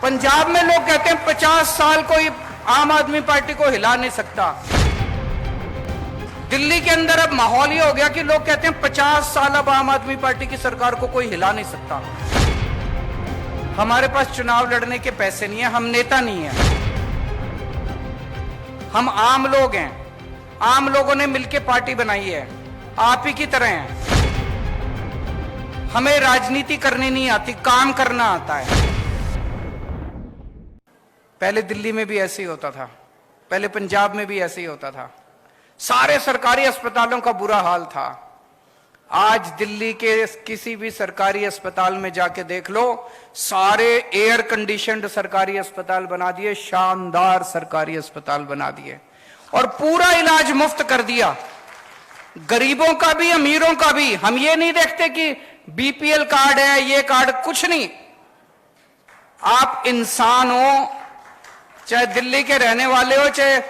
पंजाब में लोग कहते हैं 50 साल कोई आम आदमी पार्टी को हिला नहीं सकता। दिल्ली के अंदर अब माहौल ये हो गया कि लोग कहते हैं 50 साल अब आम आदमी पार्टी की सरकार को कोई हिला नहीं सकता। हमारे पास चुनाव लड़ने के पैसे नहीं है, हम नेता नहीं है, हम आम लोग हैं। आम लोगों ने मिलकर पार्टी बनाई है, आप ही की तरह हैं। हमें राजनीति करनी नहीं आती, काम करना आता है। पहले दिल्ली में भी ऐसे ही होता था, पहले पंजाब में भी ऐसे ही होता था, सारे सरकारी अस्पतालों का बुरा हाल था। आज दिल्ली के किसी भी सरकारी अस्पताल में जाके देख लो, सारे एयर कंडीशनड सरकारी अस्पताल बना दिए, शानदार सरकारी अस्पताल बना दिए और पूरा इलाज मुफ्त कर दिया, गरीबों का भी अमीरों का भी। हम ये नहीं देखते कि बीपीएल कार्ड है, ये कार्ड, कुछ नहीं। आप इंसान हो, चाहे दिल्ली के रहने वाले हो, चाहे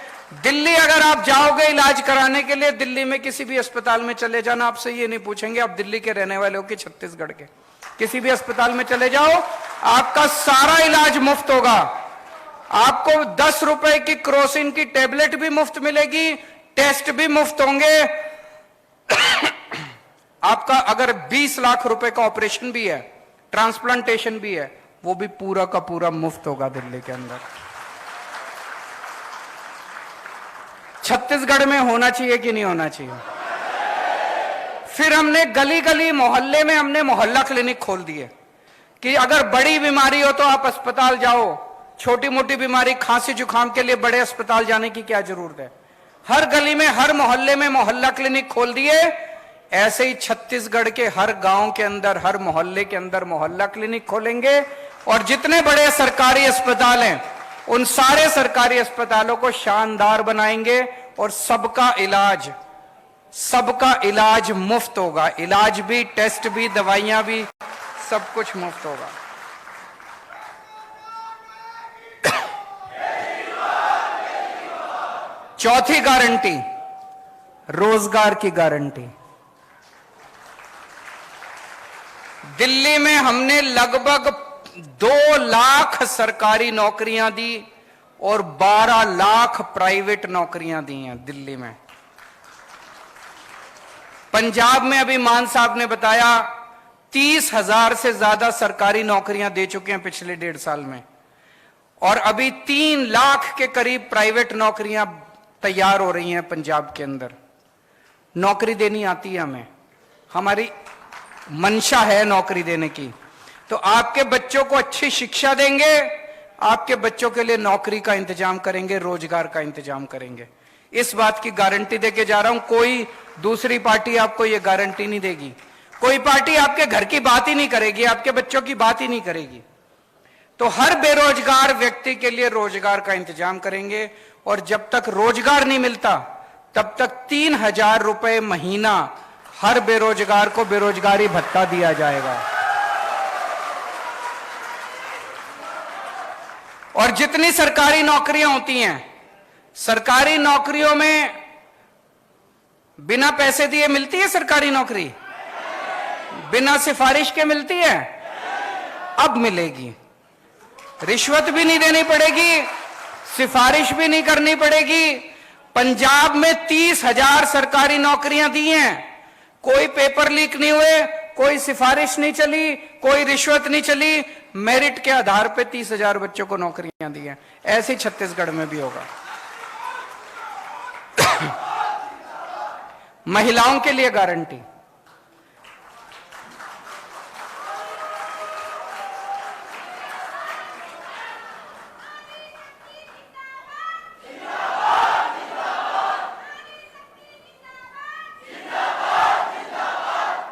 दिल्ली अगर आप जाओगे इलाज कराने के लिए, दिल्ली में किसी भी अस्पताल में चले जाना, आपसे ये नहीं पूछेंगे आप दिल्ली के रहने वाले हो कि छत्तीसगढ़ के। किसी भी अस्पताल में चले जाओ, आपका सारा इलाज मुफ्त होगा। आपको 10 रुपए की क्रोसिन की टेबलेट भी मुफ्त मिलेगी, टेस्ट भी मुफ्त होंगे। आपका अगर 20 लाख रुपए का ऑपरेशन भी है, ट्रांसप्लांटेशन भी है, वो भी पूरा का पूरा मुफ्त होगा दिल्ली के अंदर। छत्तीसगढ़ में होना चाहिए कि नहीं होना चाहिए? फिर हमने गली गली मोहल्ले में हमने मोहल्ला क्लिनिक खोल दिए कि अगर बड़ी बीमारी हो तो आप अस्पताल जाओ, छोटी मोटी बीमारी खांसी जुकाम के लिए बड़े अस्पताल जाने की क्या जरूरत है। हर गली में, हर मोहल्ले में मोहल्ला क्लिनिक खोल दिए। ऐसे ही छत्तीसगढ़ के हर गांव के अंदर, हर मोहल्ले के अंदर मोहल्ला क्लिनिक खोलेंगे और जितने बड़े सरकारी अस्पताल हैं उन सारे सरकारी अस्पतालों को शानदार बनाएंगे और सबका इलाज मुफ्त होगा। इलाज भी, टेस्ट भी, दवाइयां भी, सब कुछ मुफ्त होगा। चौथी गारंटी, रोजगार की गारंटी। दिल्ली में हमने लगभग 2 लाख सरकारी नौकरियां दी और 12 लाख प्राइवेट नौकरियां दी हैं दिल्ली में। पंजाब में अभी मान साहब ने बताया 30,000 से ज्यादा सरकारी नौकरियां दे चुके हैं पिछले 1.5 साल में, और अभी 3 लाख के करीब प्राइवेट नौकरियां तैयार हो रही हैं पंजाब के अंदर। नौकरी देनी आती है हमें, हमारी मंशा है नौकरी देने की। तो आपके बच्चों को अच्छी शिक्षा देंगे, आपके बच्चों के लिए नौकरी का इंतजाम करेंगे, रोजगार का इंतजाम करेंगे। इस बात की गारंटी देके जा रहा हूं। कोई दूसरी पार्टी आपको यह गारंटी नहीं देगी। कोई पार्टी आपके घर की बात ही नहीं करेगी, आपके बच्चों की बात ही नहीं करेगी। तो हर बेरोजगार व्यक्ति के लिए रोजगार का इंतजाम करेंगे और जब तक रोजगार नहीं मिलता तब तक 3,000 रुपए महीना हर बेरोजगार को बेरोजगारी भत्ता दिया जाएगा। और जितनी सरकारी नौकरियां होती हैं, सरकारी नौकरियों में बिना पैसे दिए मिलती है सरकारी नौकरी? बिना सिफारिश के मिलती है? अब मिलेगी। रिश्वत भी नहीं देनी पड़ेगी, सिफारिश भी नहीं करनी पड़ेगी। पंजाब में 30,000 सरकारी नौकरियां दी हैं, कोई पेपर लीक नहीं हुए, कोई सिफारिश नहीं चली, कोई रिश्वत नहीं चली, मेरिट के आधार पे 30,000 बच्चों को नौकरियां दी हैं। ऐसे ही छत्तीसगढ़ में भी होगा। महिलाओं के लिए गारंटी,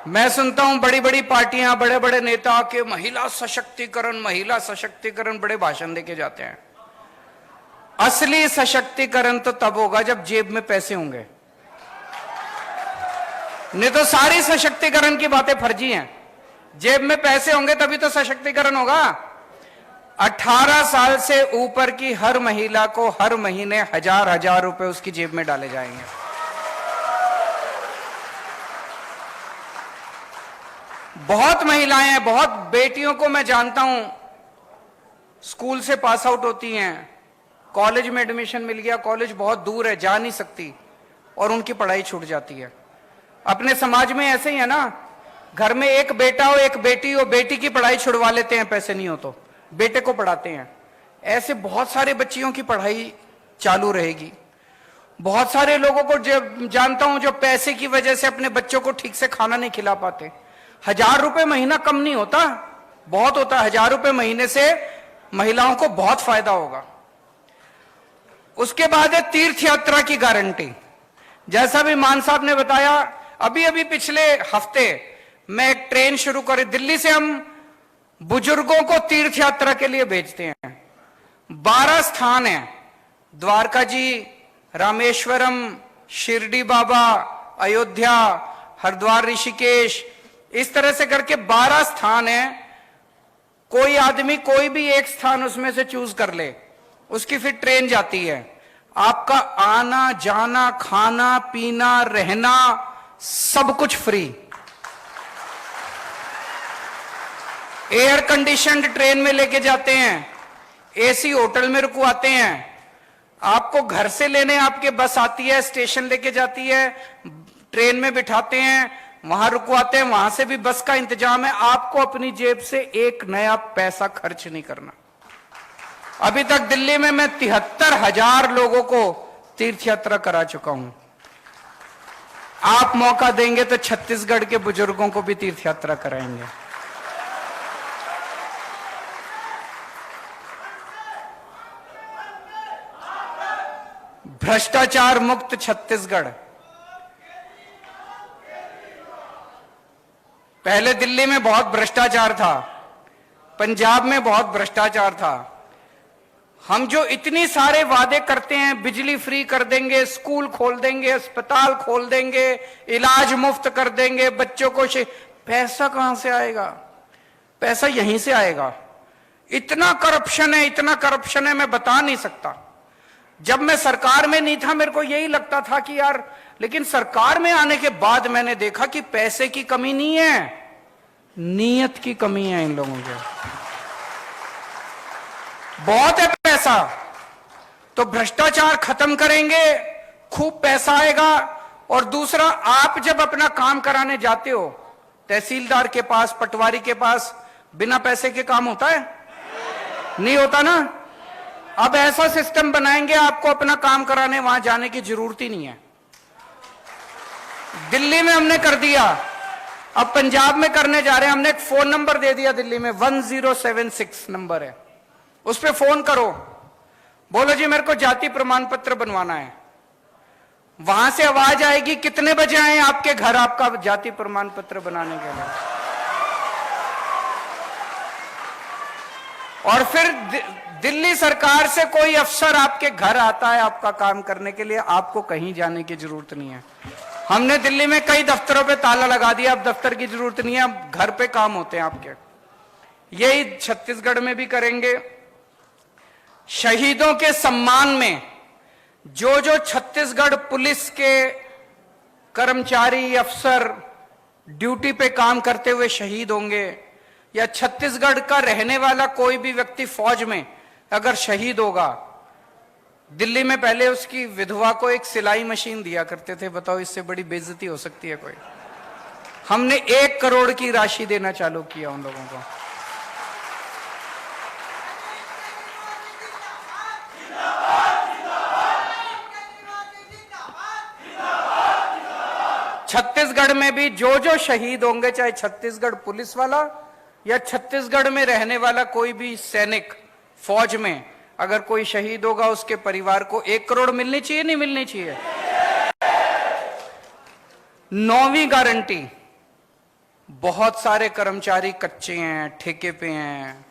मैं सुनता हूं बड़ी बड़ी पार्टियां, बड़े बड़े नेता के महिला सशक्तिकरण बड़े भाषण देके जाते हैं। असली सशक्तिकरण तो तब होगा जब जेब में पैसे होंगे, नहीं तो सारी सशक्तिकरण की बातें फर्जी हैं। जेब में पैसे होंगे तभी तो सशक्तिकरण होगा। 18 साल से ऊपर की हर महिला को हर महीने 1,000 रुपए उसकी जेब में डाले जाएंगे। बहुत महिलाएं हैं, बहुत बेटियों को मैं जानता हूं, स्कूल से पास आउट होती हैं, कॉलेज में एडमिशन मिल गया, कॉलेज बहुत दूर है, जा नहीं सकती और उनकी पढ़ाई छूट जाती है। अपने समाज में ऐसे ही है ना, घर में एक बेटा हो एक बेटी हो, बेटी की पढ़ाई छुड़वा लेते हैं, पैसे नहीं हो तो बेटे को पढ़ाते हैं। ऐसे बहुत सारे बच्चियों की पढ़ाई चालू रहेगी। बहुत सारे लोगों को जो जानता हूं जो पैसे की वजह से अपने बच्चों को ठीक से खाना नहीं खिला पाते। 1000 रुपए महीना कम नहीं होता, बहुत होता है। 1000 रुपए महीने से महिलाओं को बहुत फायदा होगा। उसके बाद है तीर्थ यात्रा की गारंटी। जैसा भी मान साहब ने बताया, अभी अभी पिछले हफ्ते मैं एक ट्रेन शुरू करी, दिल्ली से हम बुजुर्गों को तीर्थ यात्रा के लिए भेजते हैं। 12 स्थान हैं, द्वारका जी, रामेश्वरम, शिरडी बाबा, अयोध्या, हरिद्वार, ऋषिकेश, इस तरह से करके 12 स्थान हैं। कोई आदमी कोई भी एक स्थान उसमें से चूज कर ले, उसकी फिर ट्रेन जाती है। आपका आना जाना, खाना पीना, रहना, सब कुछ फ्री। एयर कंडीशनड ट्रेन में लेके जाते हैं, एसी होटल में रुकवाते हैं, आपको घर से लेने आपके बस आती है, स्टेशन लेके जाती है, ट्रेन में बिठाते हैं, वहां रुकवाते हैं, वहां से भी बस का इंतजाम है। आपको अपनी जेब से एक नया पैसा खर्च नहीं करना। अभी तक दिल्ली में मैं 73,000 लोगों को तीर्थ यात्रा करा चुका हूं। आप मौका देंगे तो छत्तीसगढ़ के बुजुर्गों को भी तीर्थ यात्रा कराएंगे। भ्रष्टाचार मुक्त छत्तीसगढ़। पहले दिल्ली में बहुत भ्रष्टाचार था, पंजाब में बहुत भ्रष्टाचार था। हम जो इतनी सारे वादे करते हैं, बिजली फ्री कर देंगे, स्कूल खोल देंगे, अस्पताल खोल देंगे, इलाज मुफ्त कर देंगे, बच्चों को पैसा कहां से आएगा? पैसा यहीं से आएगा। इतना करप्शन है, इतना करप्शन है, मैं बता नहीं सकता। जब मैं सरकार में नहीं था मेरे को यही लगता था कि यार, लेकिन सरकार में आने के बाद मैंने देखा कि पैसे की कमी नहीं है, नीयत की कमी है इन लोगों के। बहुत है पैसा, तो भ्रष्टाचार खत्म करेंगे, खूब पैसा आएगा। और दूसरा, आप जब अपना काम कराने जाते हो तहसीलदार के पास, पटवारी के पास, बिना पैसे के काम होता है? नहीं होता ना। अब ऐसा सिस्टम बनाएंगे, आपको अपना काम कराने वहां जाने की जरूरत ही नहीं है। दिल्ली में हमने कर दिया, अब पंजाब में करने जा रहे हैं। हमने एक फोन नंबर दे दिया दिल्ली में, 1076 नंबर है, उस पर फोन करो, बोलो जी मेरे को जाति प्रमाण पत्र बनवाना है। वहां से आवाज आएगी, कितने बजे आए आपके घर आपका जाति प्रमाण पत्र बनाने के लिए। और फिर दिल्ली सरकार से कोई अफसर आपके घर आता है आपका काम करने के लिए, आपको कहीं जाने की जरूरत नहीं है। हमने दिल्ली में कई दफ्तरों पे ताला लगा दिया, अब दफ्तर की जरूरत नहीं है, अब घर पे काम होते हैं आपके। यही छत्तीसगढ़ में भी करेंगे। शहीदों के सम्मान में जो जो छत्तीसगढ़ पुलिस के कर्मचारी, अफसर ड्यूटी पे काम करते हुए शहीद होंगे, या छत्तीसगढ़ का रहने वाला कोई भी व्यक्ति फौज में अगर शहीद होगा, दिल्ली में पहले उसकी विधवा को एक सिलाई मशीन दिया करते थे। बताओ, इससे बड़ी बेइज्जती हो सकती है कोई? हमने 1 करोड़ की राशि देना चालू किया उन लोगों को। छत्तीसगढ़ में भी जो जो शहीद होंगे, चाहे छत्तीसगढ़ पुलिस वाला या छत्तीसगढ़ में रहने वाला कोई भी सैनिक, फौज में अगर कोई शहीद होगा, उसके परिवार को 1 करोड़ मिलनी चाहिए, नहीं मिलनी चाहिए? 9वीं गारंटी, बहुत सारे कर्मचारी कच्चे हैं, ठेके पे हैं,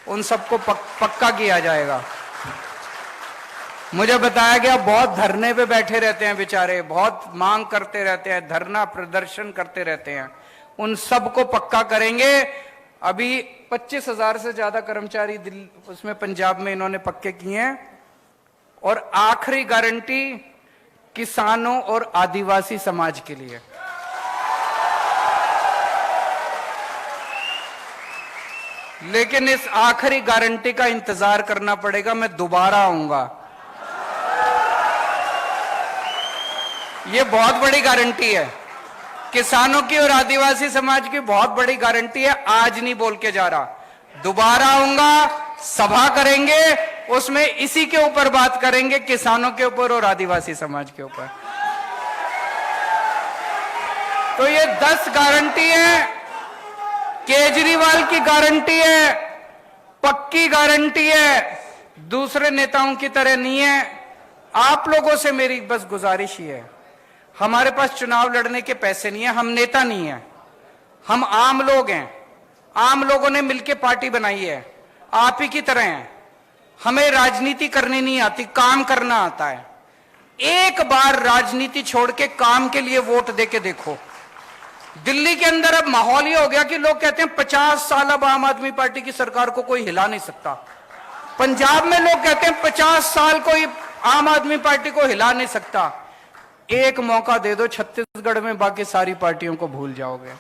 उन सबको पक्का किया जाएगा। मुझे बताया गया बहुत धरने पे बैठे रहते हैं बेचारे, बहुत मांग करते रहते हैं, धरना प्रदर्शन करते रहते हैं, उन सबको पक्का करेंगे। अभी 25,000 से ज्यादा कर्मचारी उसमें पंजाब में इन्होंने पक्के किए हैं। और आखिरी गारंटी किसानों और आदिवासी समाज के लिए। लेकिन इस आखिरी गारंटी का इंतजार करना पड़ेगा, मैं दोबारा आऊंगा। ये बहुत बड़ी गारंटी है, किसानों की और आदिवासी समाज की बहुत बड़ी गारंटी है। आज नहीं बोल के जा रहा, दोबारा आऊंगा, सभा करेंगे, उसमें इसी के ऊपर बात करेंगे, किसानों के ऊपर और आदिवासी समाज के ऊपर। तो ये 10 गारंटी है, केजरीवाल की गारंटी है, पक्की गारंटी है, दूसरे नेताओं की तरह नहीं है। आप लोगों से मेरी बस गुजारिश ही है, हमारे पास चुनाव लड़ने के पैसे नहीं है, हम नेता नहीं है, हम आम लोग हैं। आम लोगों ने मिलकर पार्टी बनाई है, आप ही की तरह हैं। हमें राजनीति करनी नहीं आती, काम करना आता है। एक बार राजनीति छोड़ के काम के लिए वोट देके देखो। दिल्ली के अंदर अब माहौल ये हो गया कि लोग कहते हैं 50 साल अब आम आदमी पार्टी की सरकार को कोई हिला नहीं सकता। पंजाब में लोग कहते हैं 50 साल कोई आम आदमी पार्टी को हिला नहीं सकता। एक मौका दे दो छत्तीसगढ़ में, बाकी सारी पार्टियों को भूल जाओगे।